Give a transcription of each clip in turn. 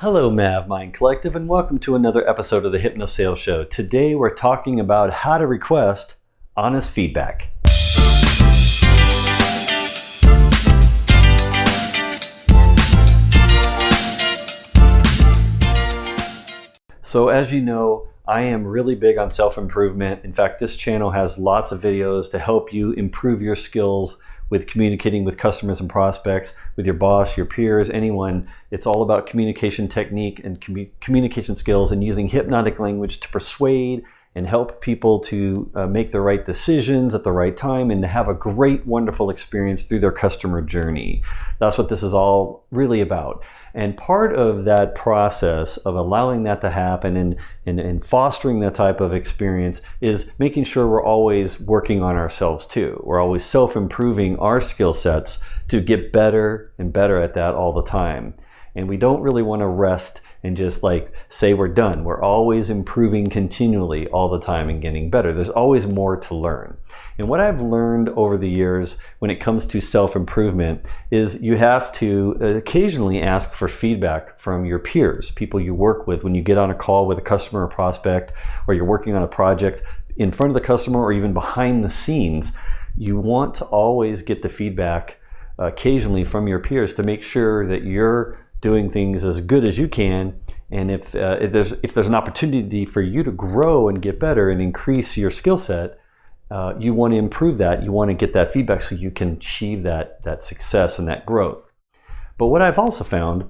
Hello, MavMind Collective, and welcome to another episode of the Hypno Sales Show. Today, we're talking about how to request honest feedback. So, as you know, I am really big on self-improvement. In fact, this channel has lots of videos to help you improve your skills with communicating with customers and prospects, with your boss, your peers, anyone. It's all about communication technique and communication skills and using hypnotic language to persuade and help people to make the right decisions at the right time and to have a great, wonderful experience through their customer journey. That's what this is all really about. And part of that process of allowing that to happen and fostering that type of experience is making sure we're always working on ourselves too. We're always self-improving our skill sets to get better and better at that all the time. And we don't really want to rest and just like say we're done. We're always improving continually all the time and getting better. There's always more to learn. And what I've learned over the years when it comes to self-improvement is you have to occasionally ask for feedback from your peers, people you work with when you get on a call with a customer or prospect, or you're working on a project in front of the customer or even behind the scenes. You want to always get the feedback occasionally from your peers to make sure that you're doing things as good as you can, and if there's an opportunity for you to grow and get better and increase your skill set, you want to improve that. You want to get that feedback so you can achieve that success and that growth. But what I've also found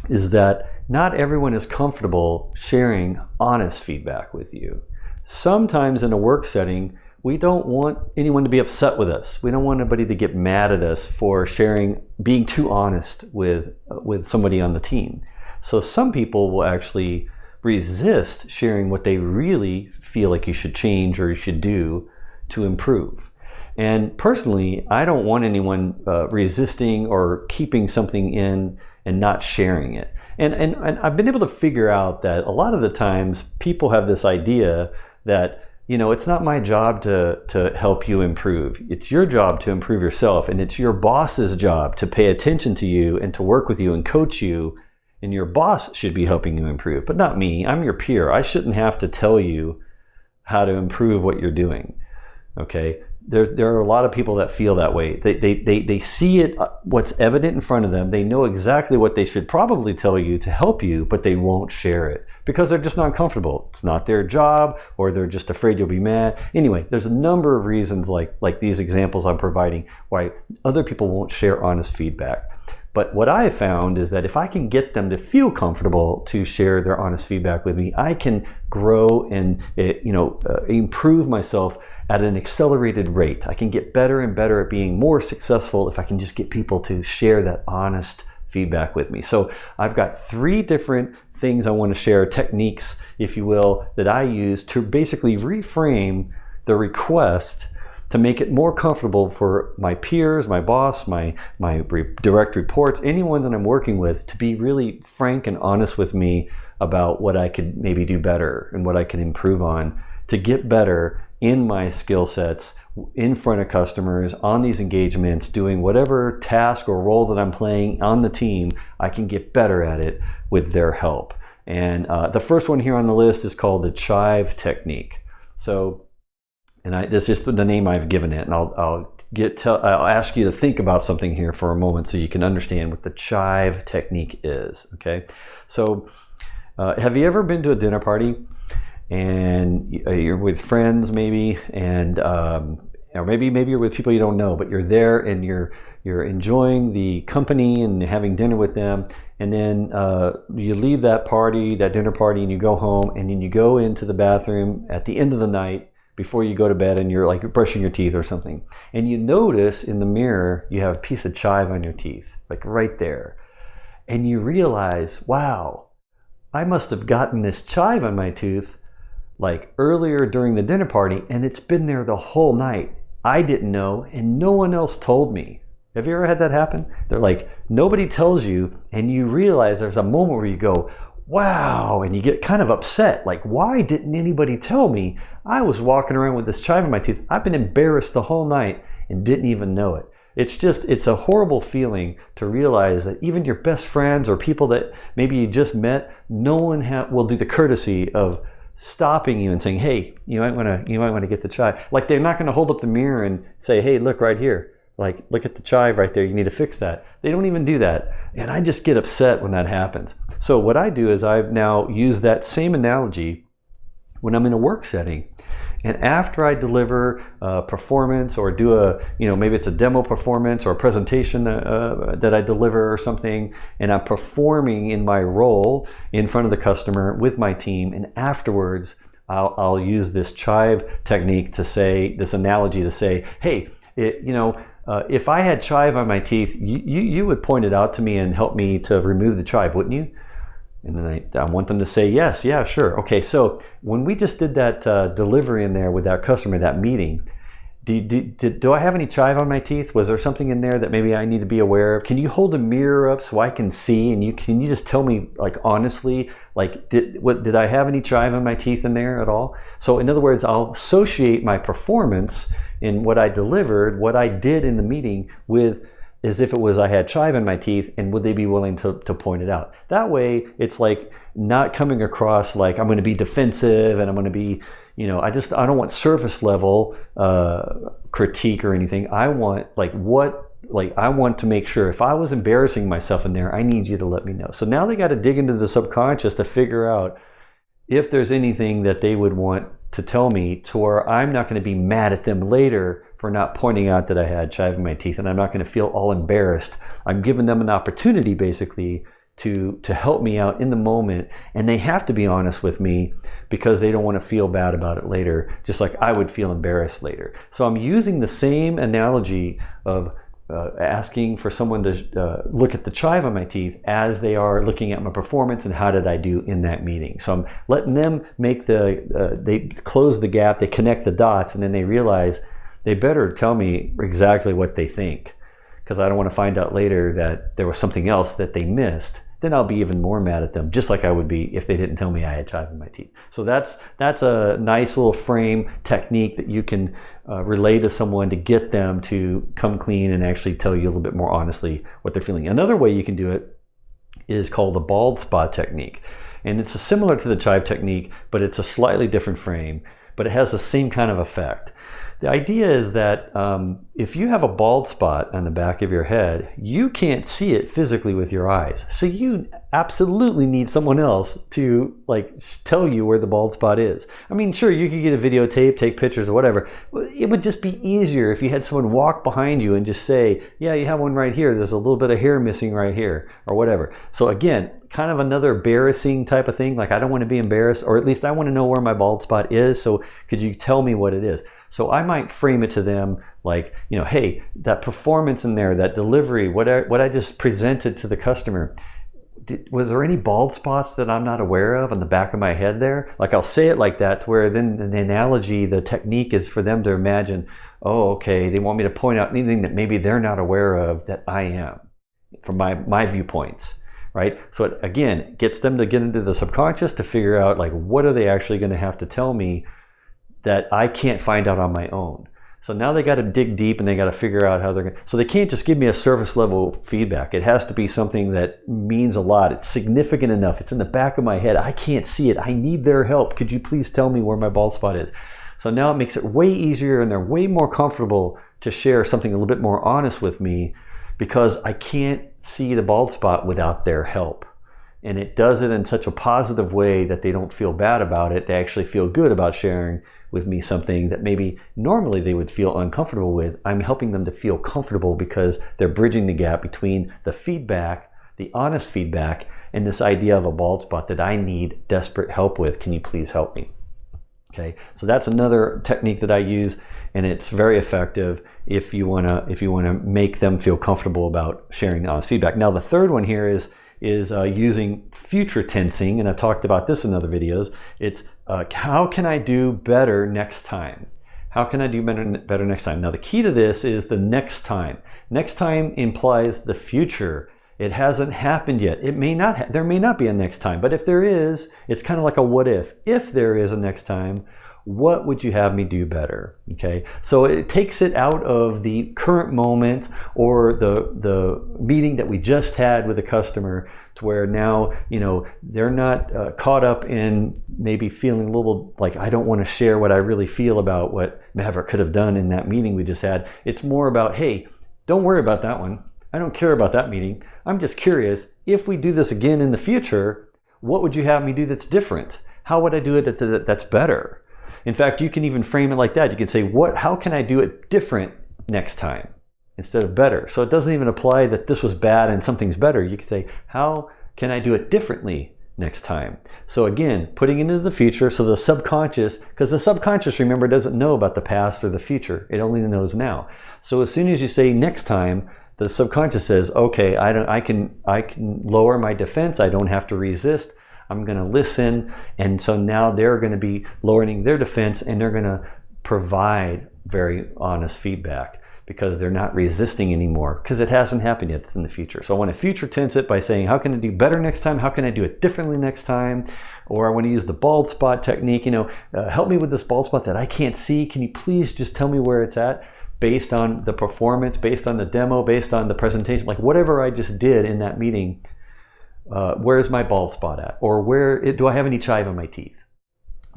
is that not everyone is comfortable sharing honest feedback with you. Sometimes in a work setting, we don't want anyone to be upset with us. We don't want anybody to get mad at us for being too honest with somebody on the team. So some people will actually resist sharing what they really feel like you should change or you should do to improve. And personally, I don't want anyone resisting or keeping something in and not sharing it. And I've been able to figure out that a lot of the times people have this idea that, you know, it's not my job to help you improve. It's your job to improve yourself, and it's your boss's job to pay attention to you and to work with you and coach you, and your boss should be helping you improve, but not me. I'm your peer. I shouldn't have to tell you how to improve what you're doing, okay? There are a lot of people that feel that way. They see it, what's evident in front of them. They know exactly what they should probably tell you to help you, but they won't share it because they're just not comfortable. It's not their job, or they're just afraid you'll be mad. Anyway, there's a number of reasons like these examples I'm providing why other people won't share honest feedback. But what I have found is that if I can get them to feel comfortable to share their honest feedback with me, I can grow and improve myself at an accelerated rate. I can get better and better at being more successful if I can just get people to share that honest feedback with me. So I've got 3 different things I want to share, techniques, if you will, that I use to basically reframe the request to make it more comfortable for my peers, my boss, my direct reports, anyone that I'm working with, to be really frank and honest with me about what I could maybe do better and what I can improve on to get better in my skill sets in front of customers, on these engagements, doing whatever task or role that I'm playing on the team. I can get better at it with their help. And the first one here on the list is called the chive technique. So, this is just the name I've given it, and I'll ask you to think about something here for a moment so you can understand what the chive technique is. Okay, so have you ever been to a dinner party and you're with friends maybe, and or maybe you're with people you don't know, but you're there and you're enjoying the company and having dinner with them, and then you leave that dinner party, and you go home, and then you go into the bathroom at the end of the night before you go to bed, and you're like brushing your teeth or something, and you notice in the mirror you have a piece of chive on your teeth, like right there, and you realize, wow, I must have gotten this chive on my tooth like earlier during the dinner party, and it's been there the whole night. I didn't know, and no one else told me. Have you ever had that happen? They're like, nobody tells you, and you realize there's a moment where you go, wow, and you get kind of upset, like, why didn't anybody tell me? I was walking around with this chive in my tooth. I've been embarrassed the whole night and didn't even know it. it's a horrible feeling to realize that even your best friends or people that maybe you just met, no one will do the courtesy of stopping you and saying, hey, you might want to get the chive. Like, they're not going to hold up the mirror and say, hey, look right here. Like, look at the chive right there. You need to fix that. They don't even do that. And I just get upset when that happens. So what I do is I've now used that same analogy when I'm in a work setting. And after I deliver performance or do maybe it's a demo performance or a presentation that I deliver or something, and I'm performing in my role in front of the customer with my team, and afterwards I'll use this chive technique to say, this analogy to say, hey, if I had chive on my teeth, you would point it out to me and help me to remove the chive, wouldn't you? And then I want them to say, yes, yeah, sure. Okay, so when we just did that delivery in there with that customer, that meeting, do I have any chive on my teeth? Was there something in there that maybe I need to be aware of? Can you hold a mirror up so I can see? And can you just tell me, like, honestly, like, did I have any chive on my teeth in there at all? So in other words, I'll associate my performance in what I delivered, what I did in the meeting, with as if it was I had chive in my teeth, and would they be willing to point it out? That way, it's like not coming across like I'm going to be defensive and I'm going to be, I don't want surface level critique or anything. I want I want to make sure if I was embarrassing myself in there, I need you to let me know. So now they got to dig into the subconscious to figure out if there's anything that they would want to tell me, to where I'm not going to be mad at them later for not pointing out that I had chive in my teeth, and I'm not going to feel all embarrassed. I'm giving them an opportunity basically to help me out in the moment, and they have to be honest with me because they don't want to feel bad about it later, just like I would feel embarrassed later. So I'm using the same analogy of asking for someone to look at the chive on my teeth as they are looking at my performance and how did I do in that meeting. So I'm letting them make they close the gap, they connect the dots, and then they realize they better tell me exactly what they think, because I don't want to find out later that there was something else that they missed. Then I'll be even more mad at them, just like I would be if they didn't tell me I had chive in my teeth. So that's a nice little frame technique that you can relay to someone to get them to come clean and actually tell you a little bit more honestly what they're feeling. Another way you can do it is called the bald spot technique. And it's similar to the chive technique, but it's a slightly different frame, but it has the same kind of effect. The idea is that if you have a bald spot on the back of your head, you can't see it physically with your eyes. So you absolutely need someone else to tell you where the bald spot is. I mean, sure, you could get a videotape, take pictures or whatever. It would just be easier if you had someone walk behind you and just say, yeah, you have one right here. There's a little bit of hair missing right here or whatever. So again, kind of another embarrassing type of thing. Like, I don't want to be embarrassed, or at least I want to know where my bald spot is. So could you tell me what it is? So I might frame it to them like, hey, that performance in there, that delivery, what I just presented to the customer, was there any bald spots that I'm not aware of on the back of my head there? Like, I'll say it like that to where then the analogy, the technique is for them to imagine, oh, okay, they want me to point out anything that maybe they're not aware of that I am from my viewpoints. Right? So it, again, gets them to get into the subconscious to figure out, like, what are they actually going to have to tell me that I can't find out on my own. So now they got to dig deep and they got to figure out how they're going to, so they can't just give me a surface level feedback. It has to be something that means a lot. It's significant enough. It's in the back of my head. I can't see it. I need their help. Could you please tell me where my bald spot is? So now it makes it way easier, and they're way more comfortable to share something a little bit more honest with me, because I can't see the bald spot without their help. And it does it in such a positive way that they don't feel bad about it. They actually feel good about sharing with me something that maybe normally they would feel uncomfortable with. I'm helping them to feel comfortable because they're bridging the gap between the feedback, the honest feedback, and this idea of a bald spot that I need desperate help with. Can you please help me? Okay, so that's another technique that I use, and it's very effective if you wanna make them feel comfortable about sharing honest feedback. Now the third one here is using future tensing, and I've talked about this in other videos. It's how can I do better next time? How can I do better next time? Now the key to this is the next time. Next time implies the future. It hasn't happened yet. It may not. There may not be a next time, but if there is, it's kind of like a what if. If there is a next time, What would you have me do better? Okay, so it takes it out of the current moment or the meeting that we just had with a customer, to where now, you know, they're not caught up in maybe feeling a little like, I don't want to share what I really feel about what Maverick could have done in that meeting we just had. It's more about, hey, don't worry about that one. I don't care about that meeting. I'm just curious, if we do this again in the future, what would you have me do that's different? How would I do it that's better? In fact, you can even frame it like that. You can say, how can I do it different next time instead of better? So it doesn't even apply that this was bad and something's better. You can say, how can I do it differently next time? So again, putting it into the future, so the subconscious, because the subconscious, remember, doesn't know about the past or the future. It only knows now. So as soon as you say next time, the subconscious says, okay, I can lower my defense. I don't have to resist. I'm going to listen. And so now they're going to be lowering their defense, and they're going to provide very honest feedback because they're not resisting anymore, because it hasn't happened yet. It's in the future. So I want to future tense it by saying, how can I do better next time? How can I do it differently next time? Or I want to use the bald spot technique. You know, help me with this bald spot that I can't see. Can you please just tell me where it's at? Based on the performance, based on the demo, based on the presentation, like whatever I just did in that meeting, where's my bald spot at? Or do I have any chive on my teeth?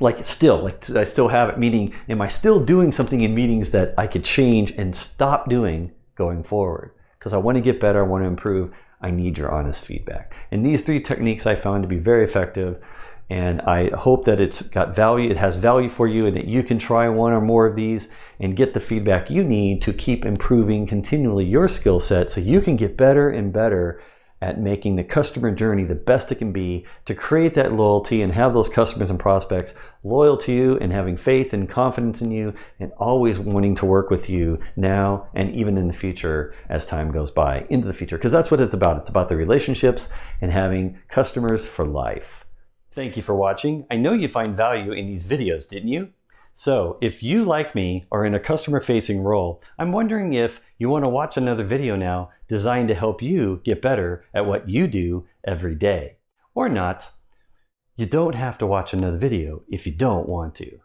Like I still have it, meaning, am I still doing something in meetings that I could change and stop doing going forward? Because I want to get better, I want to improve, I need your honest feedback. And these 3 techniques I found to be very effective, and I hope that it's got value, it has value for you, and that you can try one or more of these and get the feedback you need to keep improving continually your skill set, so you can get better and better at making the customer journey the best it can be, to create that loyalty and have those customers and prospects loyal to you and having faith and confidence in you and always wanting to work with you now and even in the future as time goes by into the future. Because that's what it's about. It's about the relationships and having customers for life. Thank you for watching. I know you find value in these videos, didn't you? So if you, like me, are in a customer-facing role, I'm wondering if you want to watch another video now designed to help you get better at what you do every day. Or not. You don't have to watch another video if you don't want to.